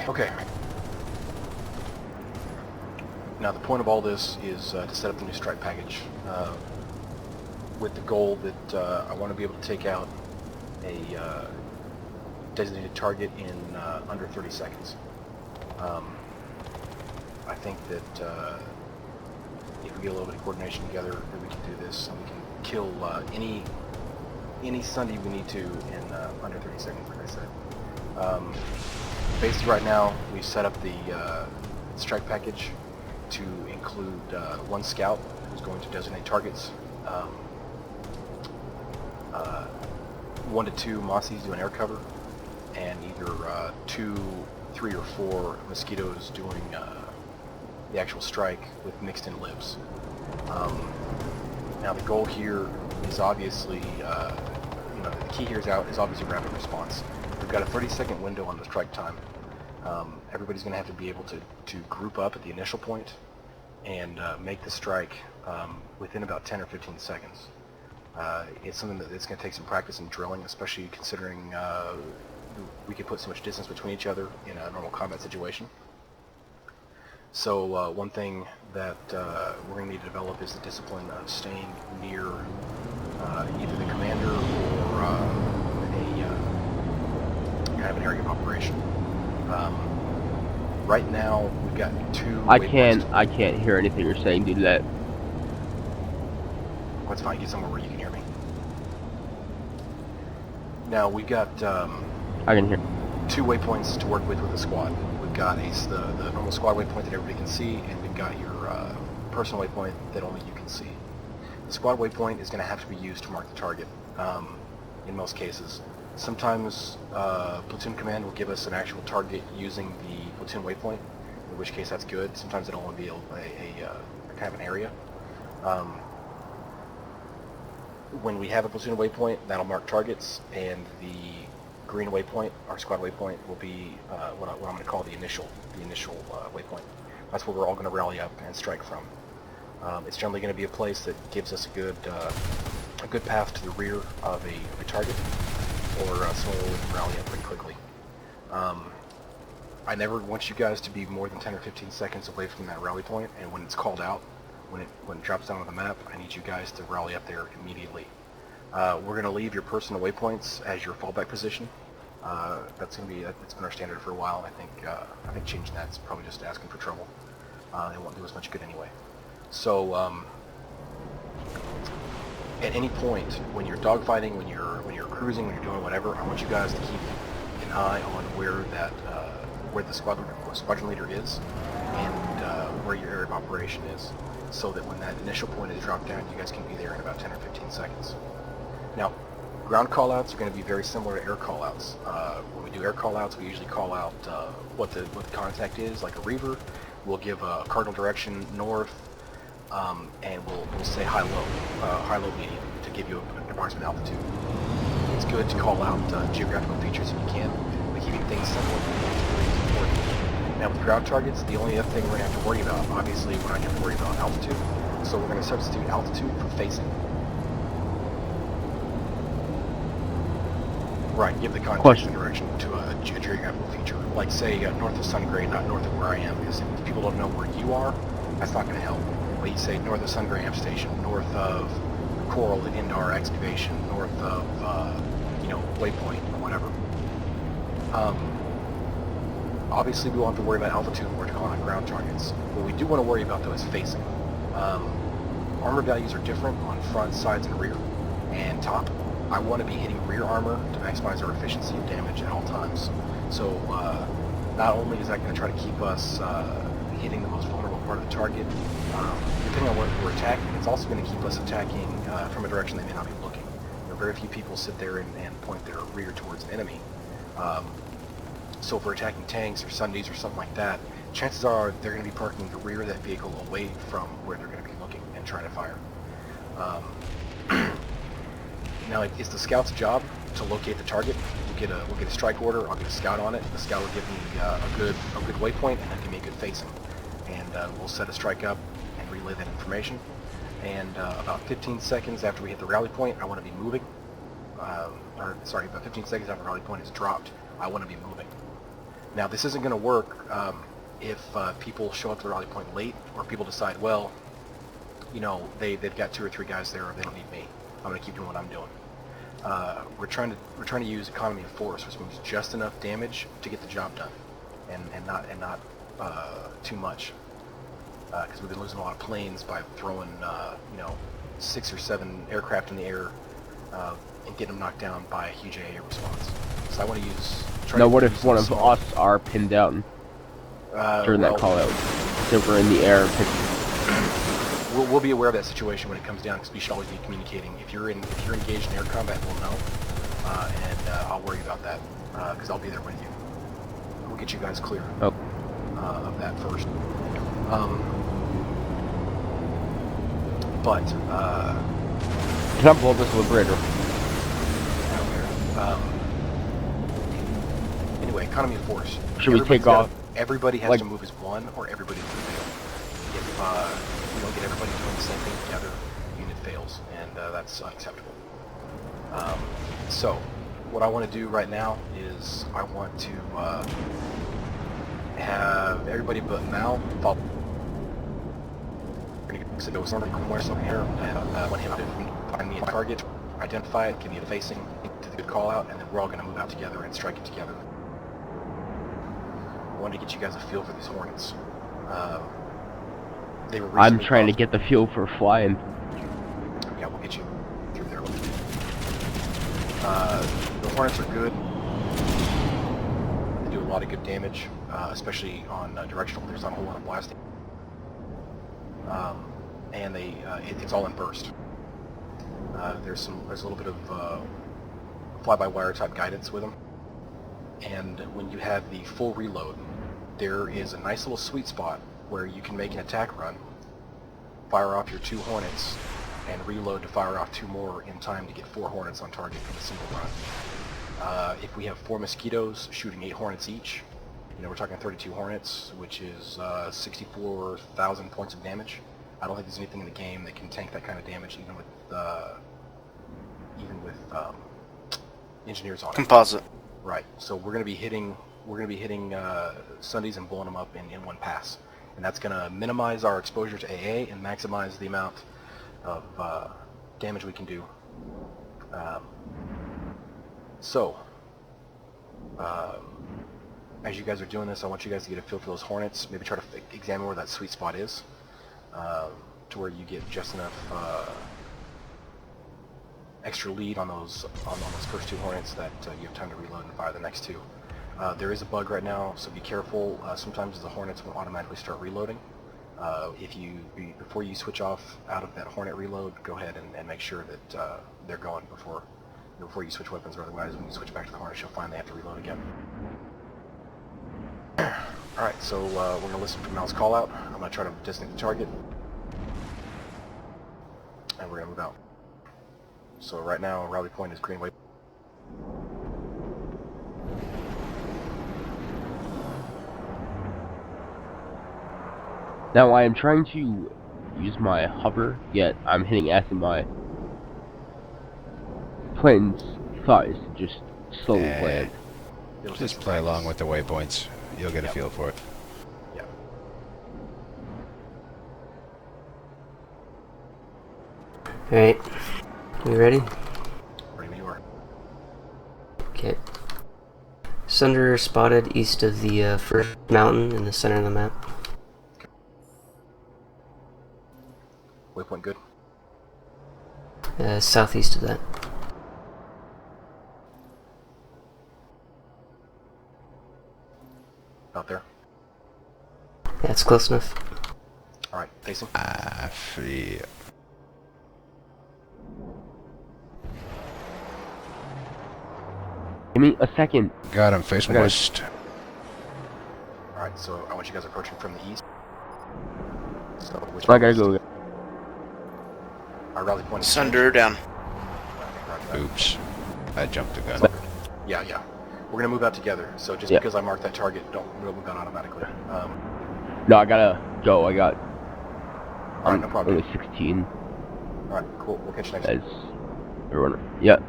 Okay. Now the point of all this is to set up the new strike package with the goal that I want to be able to take out a designated target in under 30 seconds. I think that if we get a little bit of coordination together, that we can do this, and we can kill any Sunday we need to in under 30 seconds, like I said. Basically right now, we set up the strike package to include one scout who's going to designate targets, 1 to 2 Mossies doing air cover, and either 2, 3, or 4 mosquitoes doing the actual strike with mixed in libs. Now the goal here is obviously, the key here is obviously rapid response. We've got a 30-second window on the strike time. Everybody's going to have to be able to group up at the initial point and make the strike within about 10 or 15 seconds. It's something that's going to take some practice and drilling, especially considering we can put so much distance between each other in a normal combat situation. So one thing that we're going to need to develop is the discipline of staying near either the commander or kind of an area of operation. Right now, we've got 2 I can't hear anything you're saying due to that. Let's find you somewhere where you can hear me. Now, we've got I can hear. 2 waypoints to work with the squad. We've got the normal squad waypoint that everybody can see, and we've got your personal waypoint that only you can see. The squad waypoint is going to have to be used to mark the target in most cases. Sometimes platoon command will give us an actual target using the platoon waypoint, in which case that's good. Sometimes it'll only be a kind of an area. When we have a platoon waypoint, that'll mark targets, and the green waypoint, our squad waypoint, will be what I'm going to call the initial waypoint. That's where we're all going to rally up and strike from. It's generally going to be a place that gives us a good path to the rear of a target, or somewhere where we can rally up pretty quickly. I never want you guys to be more than 10 or 15 seconds away from that rally point, and when it's called out, when it drops down on the map, I need you guys to rally up there immediately. We're going to leave your personal waypoints as your fallback position. It's been our standard for a while. I think changing that's probably just asking for trouble. It won't do us much good anyway. So at any point when you're dogfighting, when you're cruising, when you're doing whatever, I want you guys to keep an eye on where the squadron leader is and where your area of operation is, so that when that initial point is dropped down, you guys can be there in about 10 or 15 seconds. Now, ground callouts are going to be very similar to air callouts. When we do air callouts, we usually call out what the contact is, like a reaver. We'll give a cardinal direction north, and we'll say high-low medium to give you an approximate altitude. It's good to call out geographical features if you can, but keeping things simple is important. Now with ground targets, the only other thing we're going to have to worry about, obviously we're not going to have to worry about altitude, so we're going to substitute altitude for facing. Right, give the context and direction to a geographical feature. Like say north of Sungrade, not north of where I am, because if people don't know where you are, that's not going to help. But you say north of Sungrade Amp Station, north of Coral and Indar Excavation, north of, Waypoint, or whatever. Obviously, we won't have to worry about altitude when we're calling on ground targets. What we do want to worry about, though, is facing. Armor values are different on front, sides, and rear, and top. I want to be hitting rear armor to maximize our efficiency of damage at all times. So, not only is that going to try to keep us hitting the most vulnerable part of the target, depending on where we're attacking, it's also going to keep us attacking from a direction they may not be looking. Very few people sit there and point their rear towards an enemy. So if we're attacking tanks or Sundays or something like that, chances are they're going to be parking the rear of that vehicle away from where they're going to be looking and trying to fire. Now it's the scout's job to locate the target. We'll get a strike order. I'll get a scout on it. The scout will give me a good waypoint, and then give me a good facing. And we'll set a strike up and relay that information. And about 15 seconds after we hit the rally point, I want to be moving. About 15 seconds after the rally point is dropped, I want to be moving. Now, this isn't going to work if people show up to the rally point late, or people decide, well, you know, they've got 2 or 3 guys there, they don't need me. I'm going to keep doing what I'm doing. We're trying to use economy of force, which means just enough damage to get the job done, and not too much. Because we've been losing a lot of planes by throwing you know, 6 or 7 aircraft in the air and getting them knocked down by a huge AA response. So I want to use. Now, what if one of us are pinned down during that call out? If we're in the air. We'll be aware of that situation when it comes down, because we should always be communicating. If you're engaged in air combat, we'll know, and I'll worry about that because I'll be there with you. We'll get you guys clear of that first. But Can I blow this Liberator? Anyway, economy of force. Should we take off? Everybody has like, to move as one, or everybody's going to fail. If we don't get everybody doing the same thing together, the unit fails, and that's unacceptable. So, what I want to do right now is I want to have everybody but Mal follow. So there was something somewhere here. When him find me a target, identify it, give me a facing to the good call out, and then we're all going to move out together and strike it together. I wanted to get you guys a feel for these Hornets. They were I'm trying to get the feel for flying. Yeah, we'll get you through there. The Hornets are good. They do a lot of good damage, especially on directional. There's not a whole lot of blasting. And it's all in burst. There's a little bit of fly-by-wire type guidance with them. And when you have the full reload, there is a nice little sweet spot where you can make an attack run, fire off your 2 Hornets, and reload to fire off 2 more in time to get 4 Hornets on target from a single run. If we have 4 Mosquitoes shooting 8 Hornets each, you know, we're talking 32 Hornets, which is 64,000 points of damage. I don't think there's anything in the game that can tank that kind of damage, even with engineers on it. Composite. Right. So we're going to be hitting Sundays and blowing them up in one pass, and that's going to minimize our exposure to AA and maximize the amount of damage we can do. As you guys are doing this, I want you guys to get a feel for those Hornets. Maybe try to examine where that sweet spot is, to where you get just enough extra lead on those first 2 Hornets that you have time to reload and fire the next 2. There is a bug right now, so be careful. Sometimes the Hornets will automatically start reloading. Before you switch off out of that Hornet reload, go ahead and make sure that they're going before you switch weapons, or otherwise when you switch back to the Hornets, you'll find they have to reload again. Alright, so we're going to listen for Mal's call out. I'm going to try to designate the target, and we're going to move out. So right now, rally point is Greenway. Now I am trying to use my hover, yet I'm hitting S and my plane's thighs to just slowly land. Just play along with the waypoints. You'll get a feel for it. Yeah. Alright. We ready? Ready when you are. Okay. Sunder spotted east of the first mountain in the center of the map. Waypoint good. Southeast of that. Out there. Yeah, it's close enough. Alright, facing. Free. Give me a second. Got him, face west. Alright, so I want you guys approaching from the east. So which I gotta go. Our rally point is Sunder down. Oops. I jumped the gun. Yeah. We're gonna move out together. So just because I marked that target, don't move out automatically. No, I gotta go. I got. Alright, no problem. Only 16. Alright, cool. We'll catch you next As time. everyone. Yeah.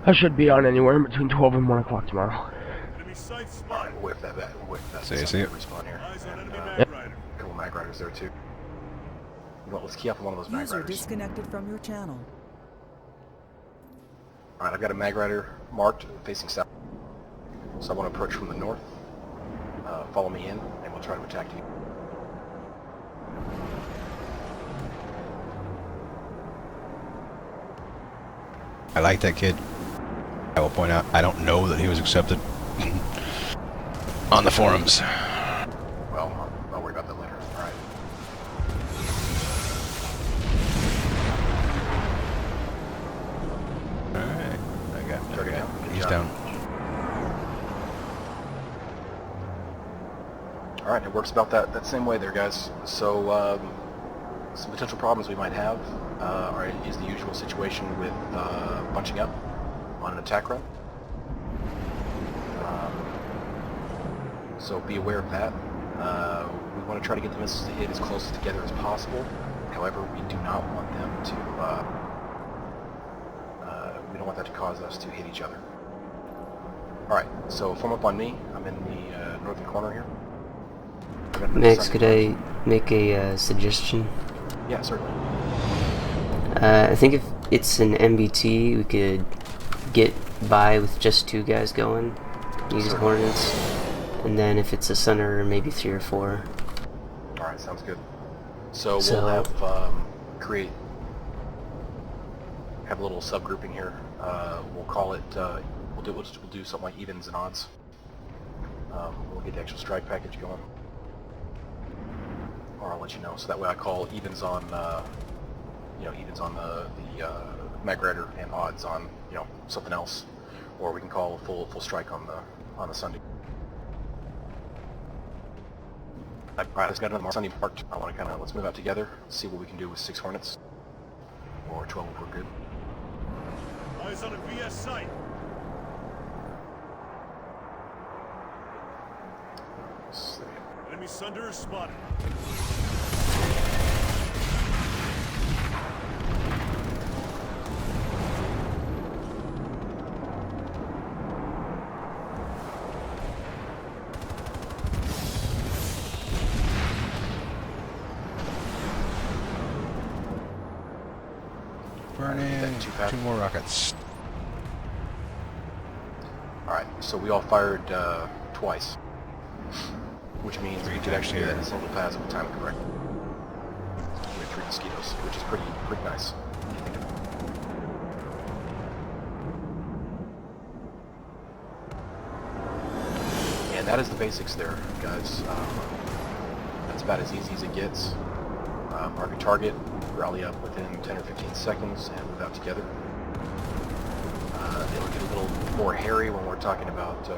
I should be on anywhere in between 12 and 1 o'clock tomorrow. Enemy sight Alright, spotted. we'll whip that See you, Sun see you. respawn here. Eyes on And, enemy a mag rider. couple mag riders there too. You know what, let's key up on one of those mag User riders. disconnected from your channel. Alright, I've got a mag rider marked facing south. So I want to approach from the north. Follow me in, and we'll try to attack you. I like that kid. I will point out, I don't know that he was accepted on the forums. Well, I'll worry about that later. Alright. Alright, I got Target down. Good He's job. down. Alright, it works about that same way there, guys. So, some potential problems we might have is the usual situation with bunching up on an attack run. So be aware of that. We want to try to get the missiles to hit as close together as possible. However, we do not want them to, we don't want that to cause us to hit each other. Alright, so form up on me. I'm in the northern corner here. Max, could I make a suggestion? Yeah, certainly. I think if it's an MBT, we could get by with just 2 guys going, using Hornets, and then if it's a Sunder, maybe 3 or 4. Alright, sounds good. So So- we'll have, have a little subgrouping here. We'll call it, we'll do something like evens and odds. We'll get the actual strike package going. Or I'll let you know. So that way I call evens on, evens on the mag rider and odds on, something else. Or we can call full strike on the Sunday. Alright, let's got another Sunday marked. I want to let's move out together, see what we can do with 6 Hornets. Or 12 if we're good. Eyes on a VS sight. So, Enemy Sunder spotted. Burning Too fast. 2 more rockets. Alright, so we all fired twice. Which means we could actually do that in a single pass if we time it correctly. We have 3 mosquitoes, which is pretty nice. If you think of it. And that is the basics there, guys. That's about as easy as it gets. Mark a target, rally up within 10 or 15 seconds, and move out together. It'll get a little more hairy when we're talking about